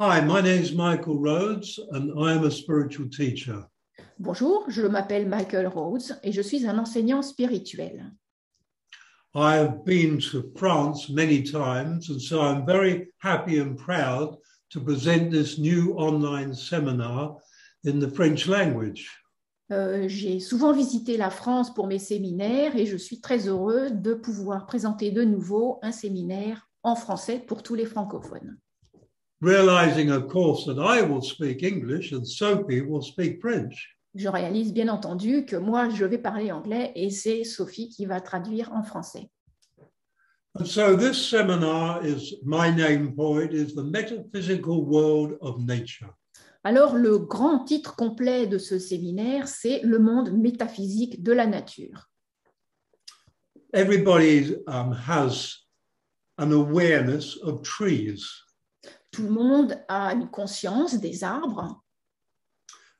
Hi, my name is Michael Rhodes and I am a spiritual teacher. Bonjour, je m'appelle Michael Rhodes et je suis un enseignant spirituel. I have been to France many times, and so I'm very happy and proud to present this new online seminar in the French language. J'ai souvent visité la France pour mes séminaires et je suis très heureux de pouvoir présenter de nouveau un séminaire en français pour tous les francophones. Realizing, of course, that I will speak English and Sophie will speak French. Je réalise bien entendu que moi, je vais parler anglais et c'est Sophie qui va traduire en français. And so this seminar is, my name for it is The Metaphysical World of Nature. Alors, le grand titre complet de ce séminaire, c'est Le monde métaphysique de la nature. Everybody has an awareness of trees. Tout le monde a une conscience des arbres.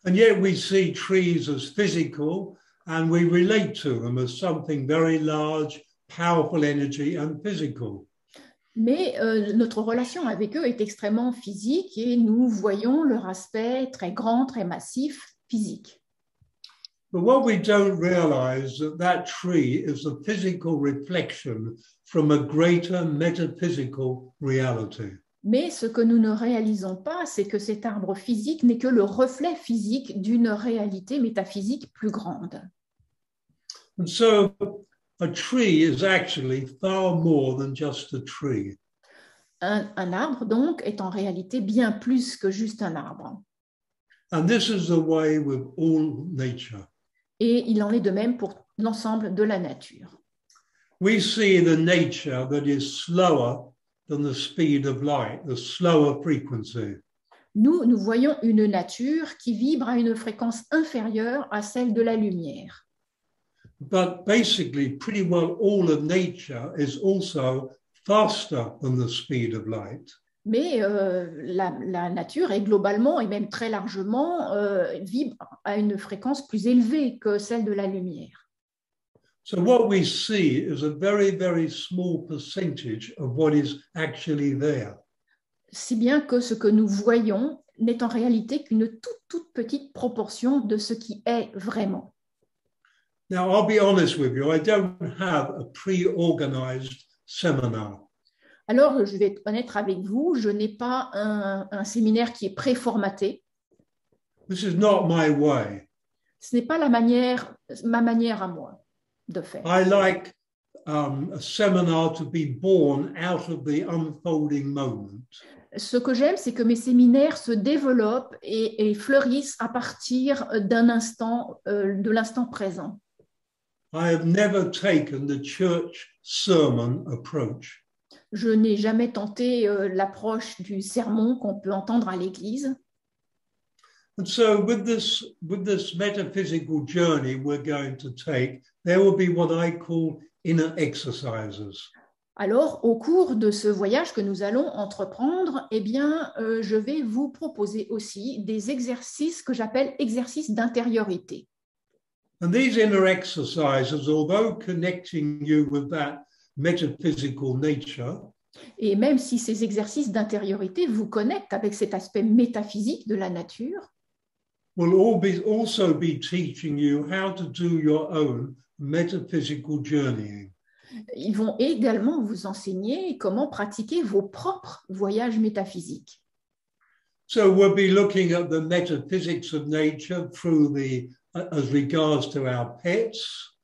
And yet we see trees as physical and we relate to them as something very large, powerful energy and physical. Mais notre relation avec eux est extrêmement physique et nous voyons leur aspect très grand, très massif, physique. But what we don't realize is that tree is a physical reflection from a greater metaphysical reality. Mais ce que nous ne réalisons pas, c'est que cet arbre physique n'est que le reflet physique d'une réalité métaphysique plus grande. And so a tree is actually far more than just a tree. Un arbre, donc, est en réalité bien plus que juste un arbre. And this is the way with all nature. Et il en est de même pour l'ensemble de la nature. We see the nature that is slower than the speed of light, the slower frequency. Nous voyons une nature qui vibre à une fréquence inférieure à celle de la lumière. But basically, pretty well all of nature is also faster than the speed of light. Mais la nature est globalement et même très largement vibre à une fréquence plus élevée que celle de la lumière. So what we see is a very, very small percentage of what is actually there. Si bien que ce que nous voyons n'est en réalité qu'une toute petite proportion de ce qui est vraiment. Now, I'll be honest with you, I don't have a pre-organized seminar. Alors, je vais être honnête avec vous, je n'ai pas un séminaire qui est préformaté. This is not my way. Ce n'est pas ma manière à moi de faire. I like a seminar to be born out of the unfolding moment. Ce que j'aime, c'est que mes séminaires se développent et fleurissent à partir d'un instant, de l'instant présent. I have never taken the church sermon approach. Je n'ai jamais tenté l'approche du sermon qu'on peut entendre à l'église. And so with this metaphysical journey we're going to take, there will be what I call inner exercises. Alors, au cours de ce voyage que nous allons entreprendre, eh bien, je vais vous proposer aussi des exercices que j'appelle exercices d'intériorité. And these inner exercises, although connecting you with that metaphysical nature, et même si ces exercices d'intériorité vous connectent avec cet aspect métaphysique de la nature, will also be teaching you how to do your own metaphysical journeying. Ils vont également vous enseigner comment pratiquer vos propres voyages métaphysiques. So we'll be looking at the metaphysics of nature through as regards to our pets.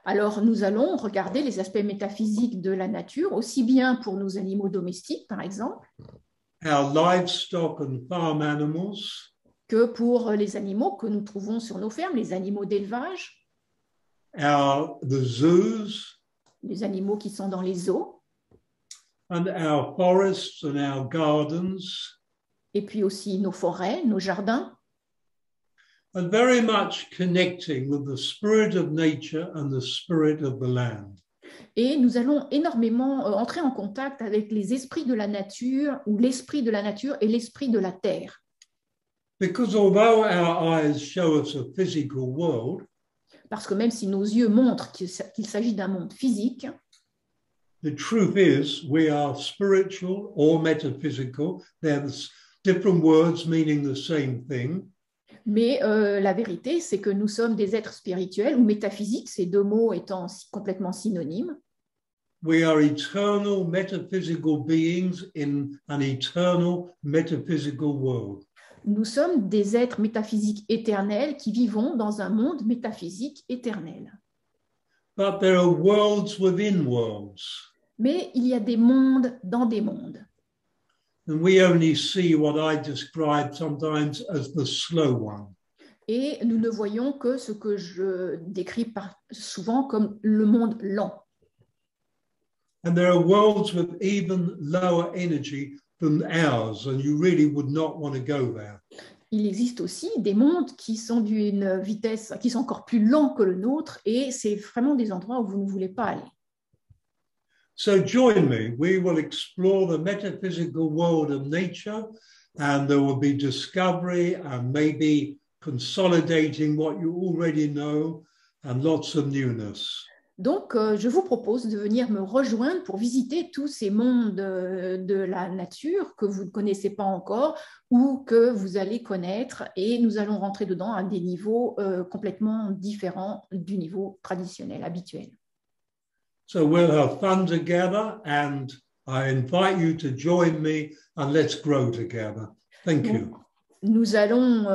Alors, nous allons regarder les aspects métaphysiques de la nature, aussi bien pour nos animaux domestiques, par exemple, our livestock and farm animals, que pour les animaux que nous trouvons sur nos fermes, les animaux d'élevage, the zoos, les animaux qui sont dans les zoos, and our forests and our gardens, et puis aussi nos forêts, nos jardins, and very much connecting with the spirit of nature and the spirit of the land. Et nous allons énormément entrer en contact avec les esprits de la nature, ou l'esprit de la nature et l'esprit de la terre. Because although our eyes show us a physical world, parce que même si nos yeux montrent qu'il s'agit d'un monde physique, the truth is we are spiritual or metaphysical. They're different words meaning the same thing. Mais la vérité, c'est que nous sommes des êtres spirituels ou métaphysiques, ces deux mots étant complètement synonymes. We are eternal metaphysical beings in an eternal metaphysical world. Nous sommes des êtres métaphysiques éternels qui vivons dans un monde métaphysique éternel. But there are worlds within worlds. Mais il y a des mondes dans des mondes. And we only see what I describe sometimes as the slow one. Et nous ne voyons que ce que je décris souvent comme le monde lent. And there are worlds with even lower energy than ours, and you really would not want to go there. Il existe aussi des mondes qui sont d'une vitesse, qui sont encore plus lents que le nôtre, et c'est vraiment des endroits où vous ne voulez pas aller. So join me. We will explore the metaphysical world of nature, and there will be discovery and maybe consolidating what you already know and lots of newness. Donc, je vous propose de venir me rejoindre pour visiter tous ces mondes de la nature que vous ne connaissez pas encore ou que vous allez connaître, et nous allons rentrer dedans à des niveaux complètement différents du niveau traditionnel, habituel. So we'll have fun together, and I invite you to join me and let's grow together. Thank you. Nous allons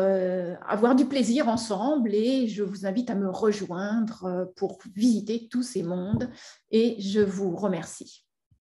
avoir du plaisir ensemble, et je vous invite à me rejoindre pour visiter tous ces mondes, et je vous remercie.